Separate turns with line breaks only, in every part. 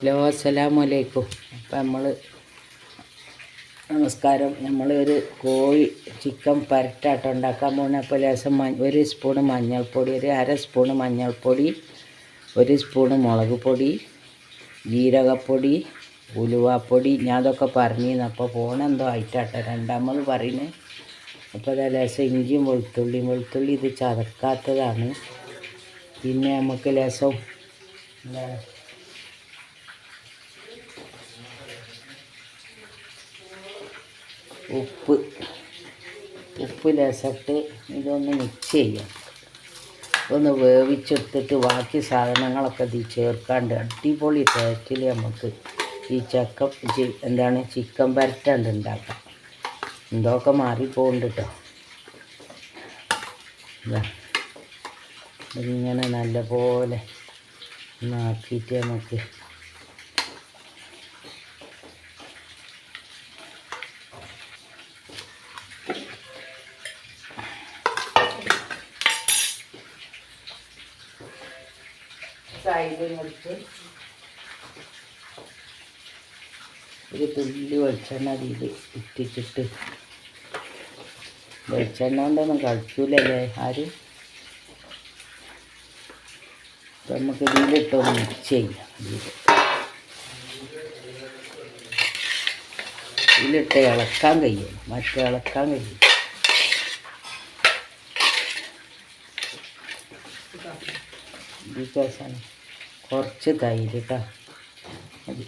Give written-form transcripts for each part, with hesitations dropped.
Hello അസ്സലാമലൈക്കും. അപ്പം നമസ്കാരം. നമ്മളൊരു ചിക്കൻ പരട്ടാട്ടം ഉണ്ടാക്കാൻ പോകുന്ന. അപ്പോൾ ലേശം ഒരു സ്പൂണ് മഞ്ഞൾപ്പൊടി, ഒരു അര സ്പൂണ് മഞ്ഞൾപ്പൊടി, ഒരു സ്പൂണ് മുളക് പൊടി, ജീരകപ്പൊടി, ഉലുവാപ്പൊടി. ഞാൻ അതൊക്കെ പറഞ്ഞിരുന്നു. അപ്പോൾ പോണെന്തോ ആയിട്ടാട്ടോ രണ്ടാമത് പറയുന്നത്. അപ്പോൾ അത് ലേശം ഇഞ്ചിയും വെളുത്തുള്ളി ഇത് ചതക്കാത്തതാണ്. പിന്നെ നമുക്ക് ലേശം എന്താണ് ഉപ്പ് ലേശമിട്ട് ഇതൊന്ന് മിക്സ് ചെയ്യാം. ഒന്ന് വേവിച്ചെടുത്തിട്ട് ബാക്കി സാധനങ്ങളൊക്കെ ഇത് ചേർക്കാണ്ട് അടിപൊളി ടേസ്റ്റിൽ നമുക്ക് ഈ ചിക്കൻ പരട്ടാണ്ട് ഉണ്ടാക്കാം. എന്തൊക്കെ മാറിപ്പോകുന്നുണ്ട് കേട്ടോ. ഇതിങ്ങനെ നല്ലപോലെ ഒന്നാക്കിയിട്ട് നമുക്ക് സൈഡിലെടുത്ത് ഒരു തുള്ളി വെളിച്ചെണ്ണ അതിൽ ഇട്ടിച്ചിട്ട്, വെളിച്ചെണ്ണ കൊണ്ടൊന്നും കളിക്കൂലല്ലേ ആരും. നമുക്ക് ഇതിലിട്ടൊന്ന് മിക്സ് ചെയ്യാം. ഇതിലിട്ട് ഇളക്കാൻ കഴിയും, ഇളക്കാൻ കഴിയും. ഇതിന് കുറച്ച് തൈര് കേട്ടോ, മതി.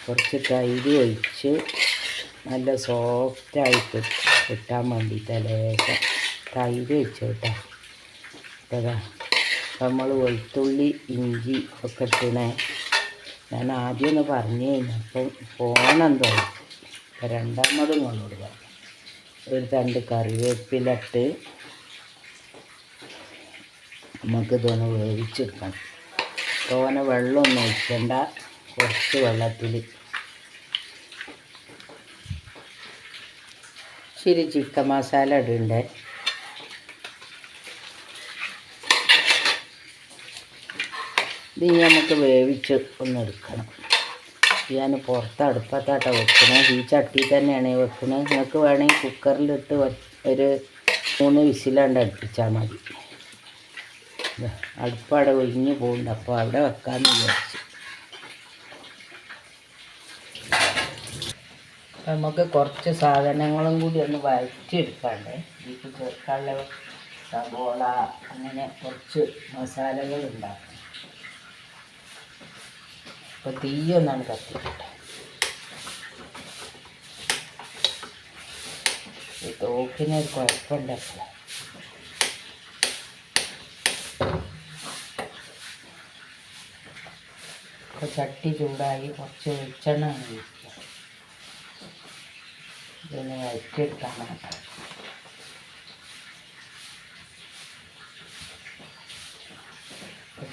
കുറച്ച് തൈര് ഒഴിച്ച് നല്ല സോഫ്റ്റായിട്ട് കിട്ടാൻ വേണ്ടിയിട്ട് ലേശം തൈര് ഒഴിച്ച് കേട്ടോ. അതാ നമ്മൾ വെളുത്തുള്ളി ഇഞ്ചി ഒക്കെ ഇട്ടണേ. ഞാൻ ആദ്യം ഒന്ന് പറഞ്ഞു കഴിഞ്ഞു. അപ്പം പോണെന്തോ അപ്പം രണ്ടാമതും കൊണ്ടുവിടുക. ഒരു തണ്ട് കറിവേപ്പിലിട്ട് നമുക്കിതൊന്ന് വേവിച്ചെടുക്കണം. തോനെ വെള്ളമൊന്നും ഒഴിക്കണ്ട, കുറച്ച് വെള്ളത്തിൽ ഇച്ചിരി ചിക്കൻ മസാല ഇടണ്ടേ. ഇത് നമുക്ക് വേവിച്ച് ഒന്നെടുക്കണം. ഞാൻ പുറത്ത് അടുപ്പത്താട്ടോ വെക്കണത്. ഈ ചട്ടി തന്നെയാണ് വെക്കുന്നത്. നിങ്ങൾക്ക് വേണമെങ്കിൽ കുക്കറിലിട്ട് ഒരു 3 വിസിലാണ്ട് അടുപ്പിച്ചാൽ മതി. അടുപ്പവിടെ ഒഴിഞ്ഞ് പോകുന്നുണ്ട്. അപ്പോൾ അവിടെ വെക്കാമെന്ന് വിചാരിച്ചു. നമുക്ക് കുറച്ച് സാധനങ്ങളും കൂടി ഒന്ന് വഴറ്റിയെടുക്കാണ്ട്. ഇതിൽ ചേർക്കാനുള്ള സവോള അങ്ങനെ കുറച്ച് മസാലകൾ ഉണ്ടാക്കണം. അപ്പോൾ തീയൊന്നാണ് കത്തിക്കട്ടെ. ഈ തോക്കിനൊരു കുഴപ്പമുണ്ടല്ലോ. അപ്പോൾ ചട്ടി ചൂടായി കുറച്ച് വെളിച്ചെണ്ണ ഒഴിക്കുക. ഇതൊന്ന് വഴറ്റിയെടുക്കാൻ.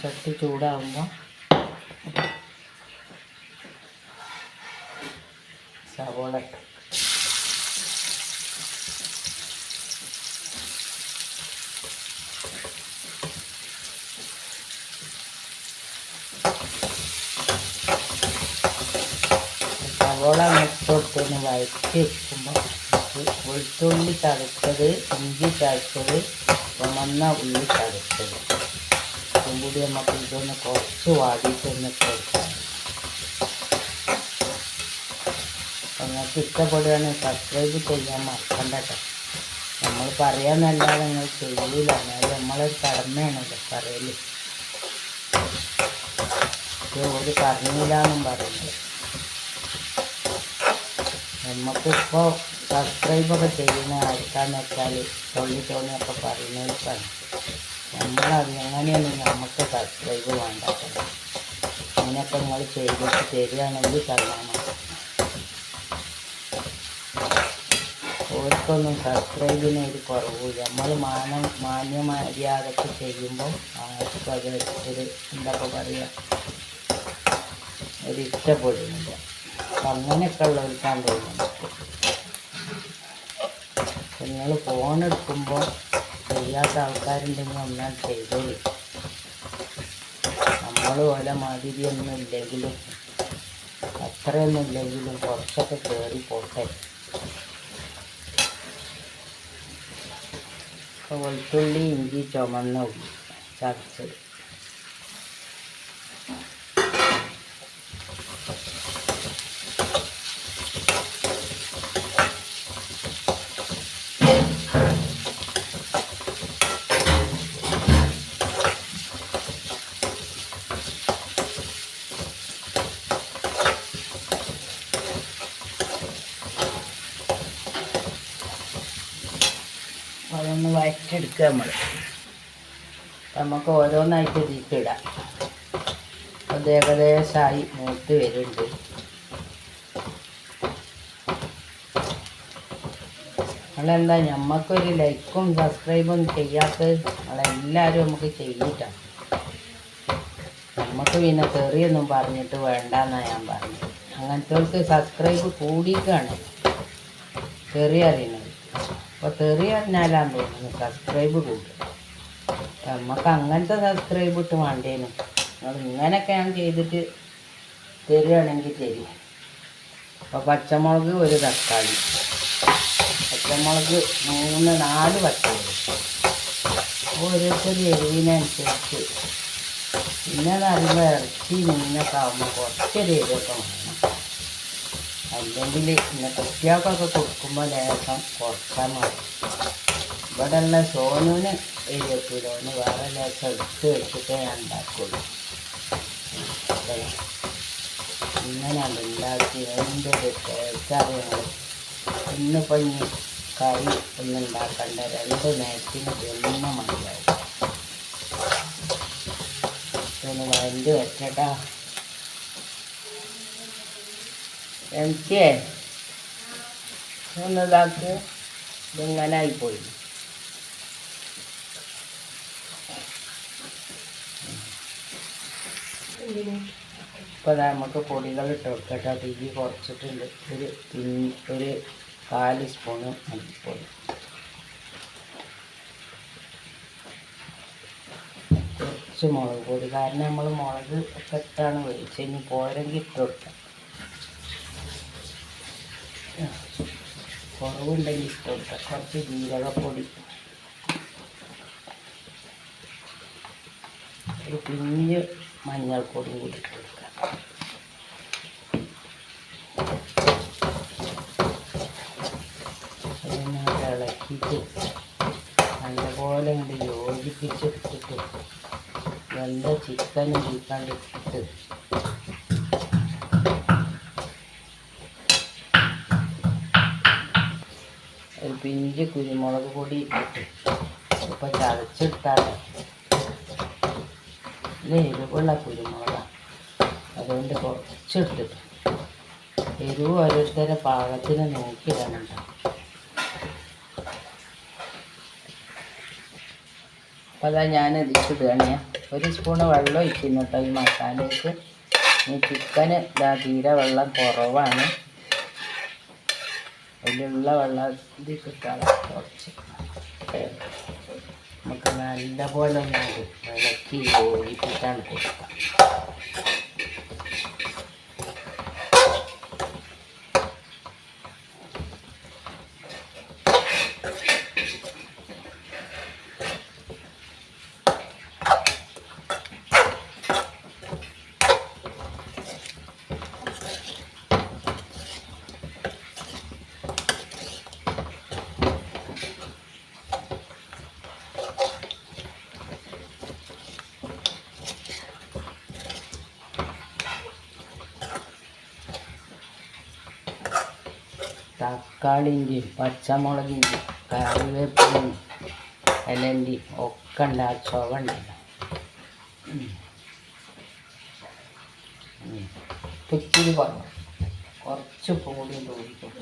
ചട്ടി ചൂടാകുമ്പോൾ സവോള ഇട്ട് സവോള ഇട്ടൊന്ന് വഴറ്റി വെക്കുമ്പോൾ വെളുത്തുള്ളി ചതച്ചത്, ഇഞ്ചി ചതച്ചത്, ചുമന്ന ഉള്ളി ചതച്ചത് അതും കൂടി നമുക്ക് ഇതൊന്ന് കുറച്ച് വാടിയിട്ടൊന്ന് കൊടുക്കാം. നിങ്ങൾക്ക് ഇഷ്ടപ്പെടുകയാണെങ്കിൽ സബ്സ്ക്രൈബ് ചെയ്യാൻ മറക്കണ്ട കേട്ടോ. നമ്മൾ പറയാമെന്നല്ലാതെ നിങ്ങൾ ചെയ്യില്ല. എന്നാലും നമ്മളൊരു കടമയാണല്ലോ പറയൽ. ഒരു പറഞ്ഞില്ലാന്നും പറയുന്നത്. നമുക്കിപ്പോൾ സബ്സ്ക്രൈബൊക്കെ ചെയ്യുന്ന ആർക്കാന്ന് വെച്ചാൽ തോന്നിയൊക്കെ പറയുന്നവർക്കാണ്. നമ്മളത് എങ്ങനെയൊന്നും നമുക്ക് സബ്സ്ക്രൈബ് വേണ്ട. അങ്ങനെയൊക്കെ നിങ്ങൾ ചെയ്തിട്ട് തരികയാണെങ്കിൽ തന്നാൽ മതി. ഓർക്കൊന്നും സബ്സ്ക്രൈബിന് ഒരു കുറവില്ല. നമ്മൾ മാന്യമര്യാദക്ക് ചെയ്യുമ്പോൾ ആർക്കും അത് ഒരു എന്തൊക്കെ പറയുക, ഒരു ഇഷ്ടപ്പെടുന്നില്ല. അപ്പം അങ്ങനെയൊക്കെ ഉള്ളവർക്കാണ് തോന്നുന്നത്. നിങ്ങൾ ഫോണെടുക്കുമ്പോൾ ചെയ്യാത്ത ആൾക്കാരുണ്ടെങ്കിൽ ഒന്നാൽ ചെയ്തോളൂ. നമ്മൾ നമ്മൾ പോലെ മാതിരിയൊന്നും ഇല്ലെങ്കിലും അത്രയൊന്നും ഇല്ലെങ്കിലും കുറച്ചൊക്കെ കയറി പോട്ടെ. അപ്പോൾ വെളുത്തുള്ളി ഇഞ്ചി ചുമന്ന ഉള്ളി ചതച്ചത് അതൊന്ന് വഴറ്റെടുക്കുക. നമുക്ക് ഓരോന്നായിട്ട് ഇതിട്ടിടാം. അത് ഏകദേശമായി മൂത്ത് വരുന്നുണ്ട്. നമ്മളെന്താ നമുക്കൊരു ലൈക്കും സബ്സ്ക്രൈബും ചെയ്യാത്തത് നമ്മളെല്ലാവരും നമുക്ക് ചെയ്യിട്ടാണ്. നമുക്ക് പിന്നെ തെറിയൊന്നും പറഞ്ഞിട്ട് വേണ്ടെന്നാണ് ഞാൻ പറഞ്ഞത്. അങ്ങനത്തെ സബ്സ്ക്രൈബ് കൂടിയിട്ടാണ് തെറി അറിയുന്നത്. അപ്പോൾ തെറി അറിഞ്ഞാലാന്ന് തോന്നുന്നു സബ്സ്ക്രൈബ് കൂടും. നമുക്ക് അങ്ങനത്തെ സബ്സ്ക്രൈബ് ഇട്ട് വേണ്ടേനും. നിങ്ങൾ ഇങ്ങനെയൊക്കെ ഞാൻ ചെയ്തിട്ട് തരികയാണെങ്കിൽ തരും. അപ്പോൾ പച്ചമുളക് ഒരു തക്കാളി, പച്ചമുളക് 3-4 പച്ചമുളക് ഓരോരുത്തർ എരിവിനനുസരിച്ച്. പിന്നെ പറയുമ്പോൾ ഇറച്ചി മീനൊക്കെ ആകുമ്പോൾ കുറച്ചൊരു എരിവൊക്കെ വേണം. അല്ലെങ്കിൽ പിന്നെ കുട്ടികൾക്കൊക്കെ കൊടുക്കുമ്പോൾ ലേശം കുറച്ചാൽ മതി. ഇവിടെ ഉള്ള സോനുവിന് എരിവെക്കില്ല. ഓന് വേറെ ലേശം എടുത്ത് വെച്ചിട്ടേ ഞാൻ ഉണ്ടാക്കുള്ളൂ. ഇങ്ങനെയാണ് ഉണ്ടാക്കി എൻ്റെ ഒരു ടേസ്റ്ററിയുന്നത്. ഇന്നിപ്പോൾ ഇനി കറി ഒന്നും ഉണ്ടാക്കണ്ട. 2 നേരത്തിന് വെള്ളം മതിയാവും. ഒന്ന് വരണ്ട് വെച്ചട്ടാ. എനിക്ക് ഒന്നിതാക്ക് ഇതിങ്ങനെ ആയിപ്പോയി. ഇപ്പോൾ നമുക്ക് പൊടികൾ ഇട്ട് കൊടുക്കട്ടെ. തീ കുറച്ചിട്ടുണ്ട്. ഒരു 4 സ്പൂണ് മല്ലിപ്പൊടി, കുറച്ച് മുളക് പൊടി. കാരണം നമ്മൾ മുളക് ഒക്കെ ഇട്ടാണ് വേവിച്ച്. ഇനി പോരെങ്കിൽ ഇട്ട് കൊടുക്കാം. കുറവുണ്ടെങ്കിൽ ഇട്ട് കൊടുക്കാം. കുറച്ച് ജീരകപ്പൊടി, ഒരു പിഞ്ച് മഞ്ഞൾപ്പൊടിയും കൂടി ഇട്ട് കൊടുക്കാം. അതിനകത്ത് ഇളക്കിയിട്ട് നല്ലപോലെ ഇങ്ങോട്ട് യോജിപ്പിച്ചെടുത്തിട്ട് നല്ല ചിക്കനും ഇട്ടിട്ട് ഒരു പിഞ്ച് കുരുമുളക് പൊടി ഇട്ടിട്ട് ഇപ്പോൾ ചതച്ചെടുത്താലോ. ഇത് എരിവുള്ള കുരുമുളകാണ്, അതുകൊണ്ട് കുറച്ചിട്ടിട്ട്. എരിവ് ഓരോരുത്തരുടെ പാകത്തിന് നോക്കിയിടാനുണ്ട്. അപ്പോൾ അതാ ഞാൻ ഇതിട്ടിടുകയാണ്. 1 സ്പൂണ് വെള്ളം ഒഴിക്കുന്നു കേട്ടോ ഈ മസാലയ്ക്ക്. ഈ ചിക്കന് ഇതാ തീരെ വെള്ളം കുറവാണ്. അതിലുള്ള വെള്ളം ഇത് കിട്ടാൻ കുറച്ച് നമുക്ക് നല്ലപോലെ ഒന്ന് ഇളക്കി യോജിപ്പിച്ചാണ് കൊടുക്കാം. തക്കാളിൻ്റെയും പച്ചമുളകിൻ്റെയും കറിവേപ്പിലയും ഇലൻ്റെയും ഒക്കെ ഉണ്ട്. ആ ചുവ ഉണ്ടല്ലോ. ഇച്ചിരി കുറച്ച് പൊടി തോന്നിക്കും.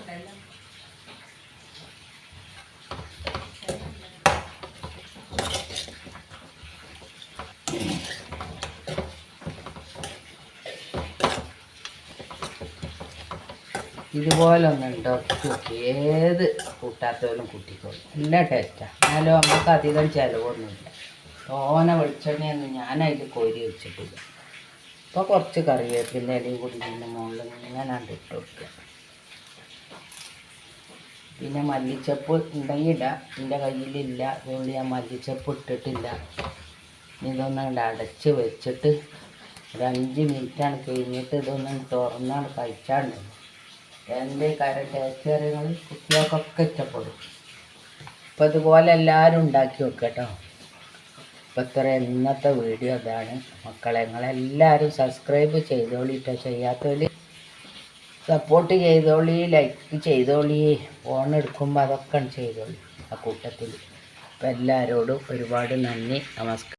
ഇതുപോലെ ഒന്ന് ഉണ്ടാക്കി ഏത് കൂട്ടാത്തവരും കൂട്ടിക്കോളും. നല്ല ടേസ്റ്റാണ്. എന്നാലും നമുക്ക് അധികം ചിലവൊന്നുമില്ല. തോനെ വെളിച്ചെണ്ണയൊന്നും ഞാൻ അതിൽ കോരി വെച്ചിട്ടില്ല. അപ്പോൾ കുറച്ച് കറിവേപ്പിൻ്റെ ഇലയും കൂടി ഇതിൻ്റെ മുകളിൽ ഇങ്ങനെ ഇട്ട് കൊടുക്കുക. പിന്നെ മല്ലിച്ചപ്പ് ഉണ്ടെങ്കിൽ ഇടാം. എൻ്റെ കയ്യിലില്ല, അതുകൊണ്ട് ഞാൻ മല്ലിച്ചപ്പ് ഇട്ടിട്ടില്ല. ഇതൊന്നും അടച്ച് വെച്ചിട്ട് ഒരു 5 മിനിറ്റാണ് കഴിഞ്ഞിട്ട് ഇതൊന്നും തുറന്നാണ് കഴിച്ചാണ്ട്. എൻ്റെ ടേസ്റ്റ് കറികൾ കുട്ടികൾക്കൊക്കെ ഇഷ്ടപ്പെടും. അപ്പോൾ ഇതുപോലെ എല്ലാവരും ഉണ്ടാക്കി വെക്കട്ടോ. അപ്പോൾ ഇത്ര ഇന്നത്തെ വീഡിയോ അതാണ് മക്കളെ. നിങ്ങളെല്ലാവരും സബ്സ്ക്രൈബ് ചെയ്തോളിട്ടോ. ചെയ്യാത്തവർ സപ്പോർട്ട് ചെയ്തോളി, ലൈക്ക് ചെയ്തോളി, ഫോൺ എടുക്കുമ്പോൾ അതൊക്കെ ചെയ്തോളി ആ കൂട്ടത്തിൽ. അപ്പോൾ എല്ലാവരോടും ഒരുപാട് നന്ദി, നമസ്കാരം.